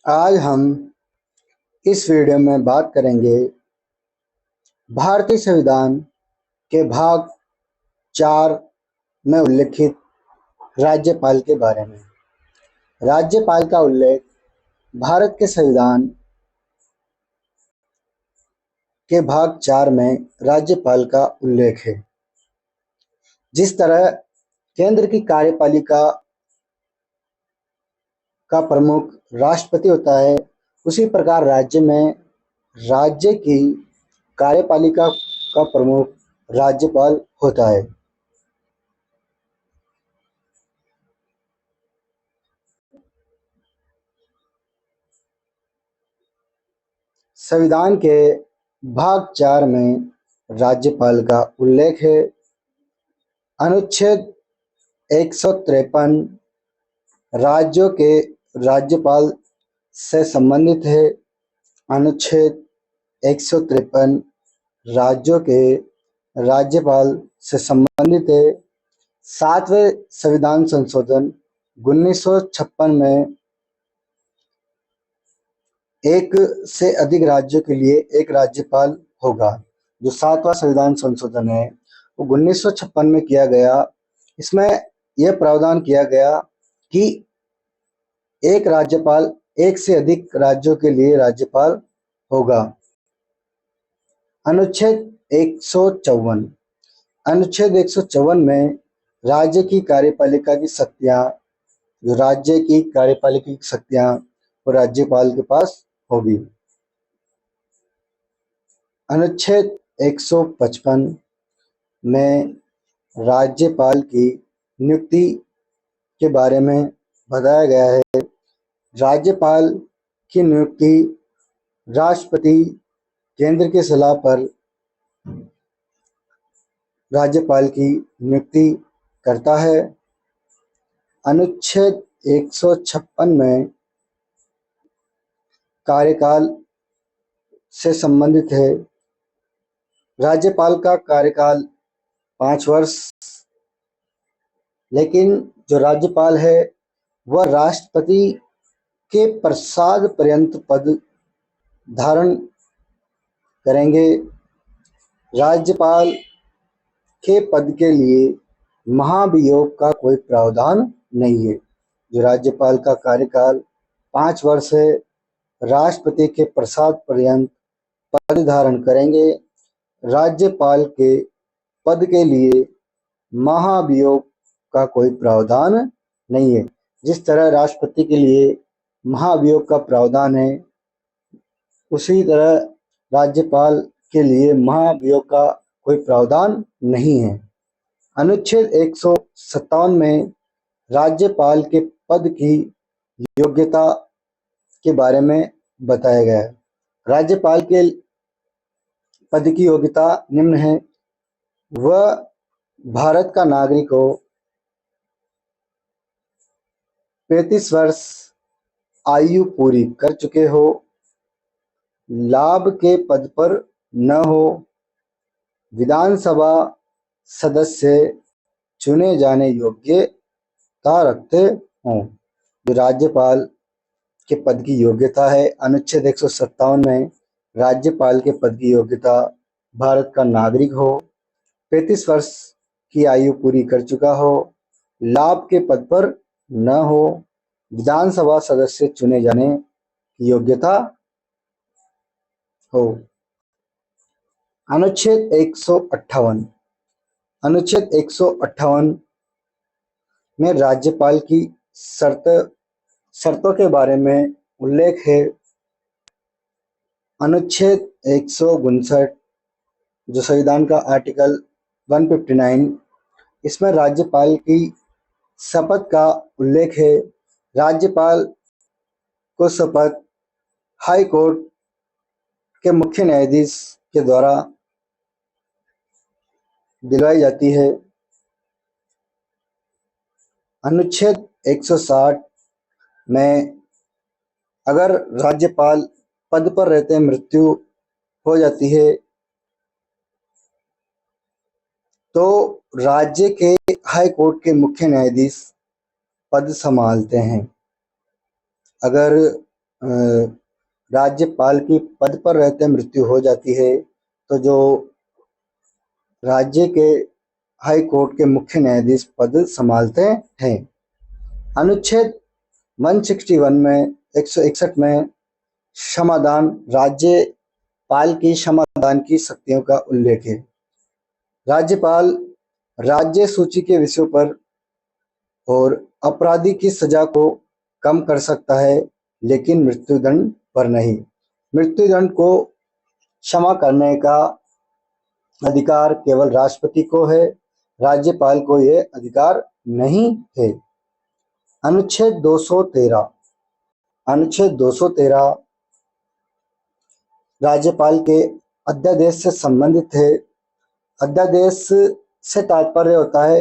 आज हम इस वीडियो में बात करेंगे भारतीय संविधान के भाग 4 में उल्लिखित राज्यपाल के बारे में। राज्यपाल का उल्लेख भारत के संविधान के भाग 4 में राज्यपाल का उल्लेख है। जिस तरह केंद्र की कार्यपालिका का प्रमुख राष्ट्रपति होता है, उसी प्रकार राज्य में राज्य की कार्यपालिका का प्रमुख राज्यपाल होता है। संविधान के भाग 4 में राज्यपाल का उल्लेख है। अनुच्छेद 153 राज्यों के राज्यपाल से संबंधित है। अनुच्छेद 153 राज्यों के राज्यपाल से संबंधित है। 7वें संविधान संशोधन 1956 में एक से अधिक राज्यों के लिए एक राज्यपाल होगा। जो 7वां संविधान संशोधन है वो 1956 में किया गया। इसमें यह प्रावधान किया गया कि एक राज्यपाल एक से अधिक राज्यों के लिए राज्यपाल होगा। अनुच्छेद 154 अनुच्छेद 154 में राज्य की कार्यपालिका की शक्तियां वो राज्यपाल के पास होगी। अनुच्छेद 155 में राज्यपाल की नियुक्ति के बारे में बताया गया है। राज्यपाल की नियुक्ति राष्ट्रपति केंद्र की सलाह पर राज्यपाल की नियुक्ति करता है। अनुच्छेद 156 में कार्यकाल से संबंधित है। राज्यपाल का कार्यकाल 5 वर्ष, लेकिन जो राज्यपाल है वह राष्ट्रपति के प्रसाद पर्यंत पद धारण करेंगे। राज्यपाल के पद के लिए महाभियोग का कोई प्रावधान नहीं है। जो राज्यपाल का कार्यकाल 5 वर्ष है, राष्ट्रपति के प्रसाद पर्यंत पद धारण करेंगे। राज्यपाल के पद के लिए महाभियोग का कोई प्रावधान नहीं है। जिस तरह राष्ट्रपति के लिए महाभियोग का प्रावधान है, उसी तरह राज्यपाल के लिए महाभियोग का कोई प्रावधान नहीं है। अनुच्छेद 157 में राज्यपाल के पद की योग्यता के बारे में बताया गया है। राज्यपाल के पद की योग्यता निम्न है। वह भारत का नागरिक हो, 35 वर्ष आयु पूरी कर चुके हो, लाभ के पद पर न हो, विधानसभा सदस्य चुने जाने योग्यता रखते हों। जो राज्यपाल के पद की योग्यता है, अनुच्छेद 157 में राज्यपाल के पद की योग्यता भारत का नागरिक हो, 35 वर्ष की आयु पूरी कर चुका हो, लाभ के पद पर न हो, विधानसभा सदस्य चुने जाने की योग्यता हो। अनुच्छेद 158 में राज्यपाल की शर्तों के बारे में उल्लेख है। अनुच्छेद 159 जो संविधान का आर्टिकल 159, इसमें राज्यपाल की शपथ का उल्लेख है। राज्यपाल को शपथ हाई कोर्ट के मुख्य न्यायाधीश के द्वारा दिलवाई जाती है। अनुच्छेद 160 में अगर राज्यपाल पद पर रहते मृत्यु हो जाती है तो राज्य के हाई कोर्ट के मुख्य न्यायाधीश पद संभालते हैं। अगर राज्यपाल की पद पर रहते मृत्यु हो जाती है तो जो राज्य के हाई कोर्ट के मुख्य न्यायाधीश पद संभालते हैं। अनुच्छेद 161 में 161 में क्षमादान राज्यपाल की क्षमादान की शक्तियों का उल्लेख है। राज्यपाल राज्य सूची के विषयों पर और अपराधी की सजा को कम कर सकता है, लेकिन मृत्युदंड पर नहीं। मृत्युदंड को क्षमा करने का अधिकार केवल राष्ट्रपति को है, राज्यपाल को यह अधिकार नहीं है। अनुच्छेद 213 राज्यपाल के अध्यादेश से संबंधित है। अध्यादेश से तात्पर्य होता है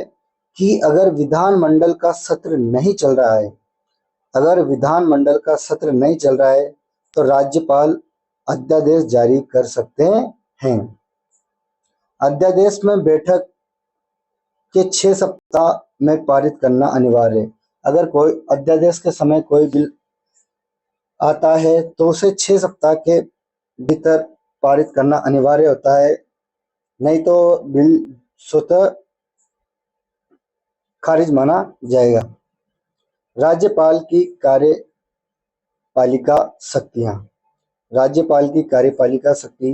कि अगर विधानमंडल का सत्र नहीं चल रहा है, तो राज्यपाल अध्यादेश जारी कर सकते हैं। अध्यादेश में बैठक के 6 सप्ताह में पारित करना अनिवार्य है। अगर कोई अध्यादेश के समय कोई बिल आता है तो उसे 6 सप्ताह के भीतर पारित करना अनिवार्य होता है, नहीं तो बिल स्वतः खारिज माना जाएगा। राज्यपाल की कार्यपालिका शक्तियां। राज्यपाल की कार्यपालिका शक्ति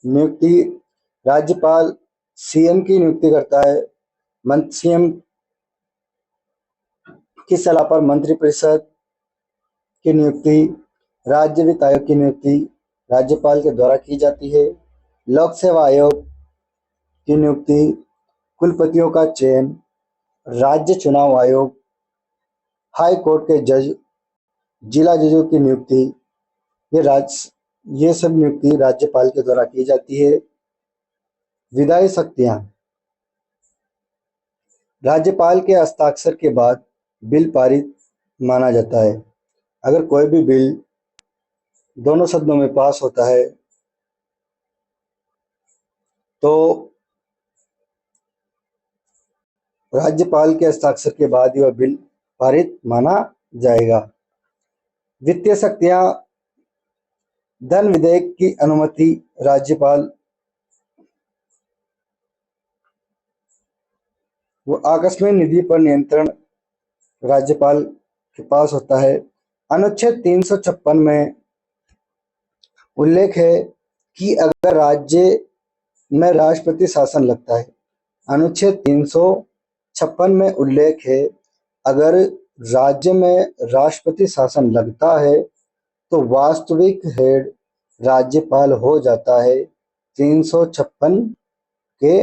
नियुक्ति। राज्यपाल सीएम की नियुक्ति करता है। सीएम की सलाह पर मंत्रिपरिषद की नियुक्ति। राज्य वित्त आयोग की नियुक्ति राज्यपाल के द्वारा की जाती है। लोक सेवा आयोग की नियुक्ति, कुलपतियों का चयन, राज्य चुनाव आयोग, हाई कोर्ट के जज, जिला जजों की नियुक्ति, ये सब नियुक्ति राज्यपाल के द्वारा की जाती है। विधायी शक्तियां। राज्यपाल के हस्ताक्षर के बाद बिल पारित माना जाता है। अगर कोई भी बिल दोनों सदनों में पास होता है तो राज्यपाल के हस्ताक्षर के बाद ही वह बिल पारित माना जाएगा। वित्तीय शक्तियां। धन विधेयक की अनुमति राज्यपाल वो आकस्मिक निधि पर नियंत्रण राज्यपाल के पास होता है। अनुच्छेद 356 में उल्लेख है कि अगर राज्य में राष्ट्रपति शासन लगता है। अनुच्छेद 356 में उल्लेख है अगर राज्य में राष्ट्रपति शासन लगता है तो वास्तविक हेड राज्यपाल हो जाता है 356 के